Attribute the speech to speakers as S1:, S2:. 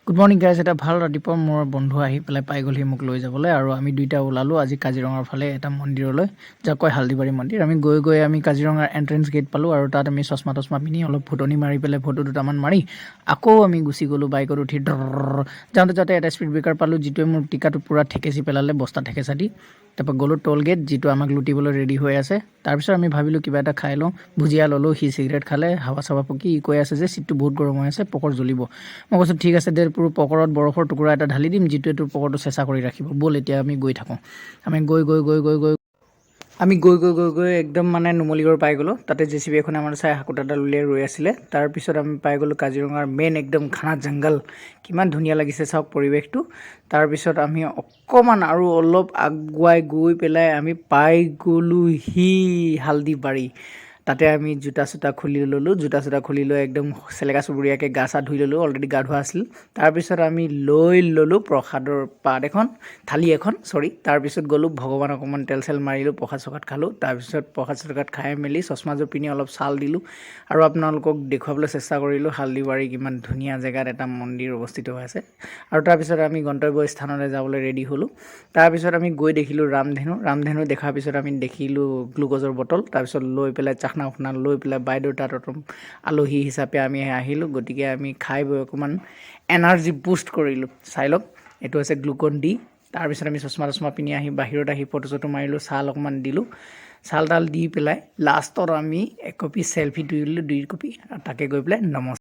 S1: Good morning guys. এটা ভাল ৰাতিপুৱা মোৰ বন্ধু আহি পেলাই পাই গ'লহি মোক লৈ যাবলৈ, আৰু আমি দুইটা ওলালোঁ আজি কাজিৰঙাৰ ফালে এটা মন্দিৰলৈ, যাক কয় হালদিবাৰী মন্দিৰ। আমি গৈ আমি কাজিৰঙাৰ এণ্ট্ৰেঞ্চ গেট পালোঁ, আৰু তাত আমি চশমা তচমা পিন্ধি অলপ ফুটনি মাৰি পেলাই ফটো দুটামান মাৰি আকৌ আমি গুচি গ'লোঁ বাইকত উঠি। যাওঁতে এটা স্পীড ব্ৰেকাৰ পালোঁ, যিটোৱে মোৰ টিকাটো পূৰা ঠেকেচি পেলালে বস্তা ঠেকেচা দি। তাৰপৰা গ'লোঁ ট'ল গেট, যিটো আমাক লুটিবলৈ ৰেডি হৈ আছে। তাৰপিছত আমি ভাবিলোঁ কিবা এটা খাই লওঁ, ভুজিয়া ল'লোঁ। সি চিগাৰেট খালে, হাৱা চাৱা পকি কৈ আছে যে ছিটটো বহুত গৰম হৈ আছে, পকৰ জ্বলিব। মই কৈছোঁ ঠিক আছে দে, পুৰো পকৰত বৰফৰ টুকুৰা এটা ঢালি দিম, যিটোৱে তোৰ পকৰটো চেঁচা কৰি ৰাখিব। ব'ল এতিয়া আমি গৈ থাকোঁ। আমি গৈ একদম মানে নুমলীগড় পাই গ'লোঁ। তাতে JCB এখনে আমাৰ চাই হাকুটাডাল উলিয়াই ৰৈ আছিলে। তাৰপিছত আমি পাই গ'লোঁ কাজিৰঙাৰ মেইন একদম ঘাঁহ জংঘল। কিমান ধুনীয়া লাগিছে চাওক পৰিৱেশটো। তাৰপিছত আমি অকণমান আৰু অলপ আগুৱাই গৈ পেলাই আমি পাই গ'লোহি হালদিবাৰী। তাতে আমি জোতা চোতা খুলি ল'লোঁ, খুলি লৈ একদম চেলেকা চুবুৰীয়াকৈ গা চা ধুই ল'লোঁ। অলৰেডি গা ধোৱা আছিল। তাৰপিছত আমি লৈ ল'লোঁ প্ৰসাদৰ থালি এখন। তাৰপিছত গ'লোঁ ভগৱান অকণমান তেল চেল মাৰিলোঁ, প্ৰসাদ চসাদ খালোঁ। তাৰপিছত প্ৰসাদ চসাদ খাই মেলি চশমাযোৰ পিন্ধি অলপ ছাল দিলোঁ, আৰু আপোনালোকক দেখুৱাবলৈ চেষ্টা কৰিলোঁ হালদিবাৰী কিমান ধুনীয়া জেগাত এটা মন্দিৰ অৱস্থিত হৈ আছে। আৰু তাৰপিছত আমি গন্তব্য স্থানলৈ যাবলৈ ৰেডি হ'লোঁ। তাৰপিছত আমি গৈ দেখিলোঁ ৰামধেনু দেখাৰ পিছত আমি দেখিলোঁ গ্লুক'জৰ বটল। তাৰপিছত লৈ পেলাই চাখনা উখনা লৈ পেলাই বাইদেউৰ তাত আলহী হিচাপে আমি আহিলোঁ। গতিকে আমি খাই বৈ অকণমান এনাৰ্জি বুষ্ট কৰিলোঁ। চাই লওক, এইটো হৈছে গ্লুকন ডি। তাৰপিছত আমি চশমা তচমা পিন্ধি আহি বাহিৰত আহি ফটো চটো মাৰিলোঁ, ছাল অকণমান দিলোঁ। ছাল তাল দি পেলাই লাষ্টত আমি 1 কপি চেল্ফি তুলিলোঁ, 2 কপি, আৰু তাকে গৈ পেলাই নমস্কাৰ।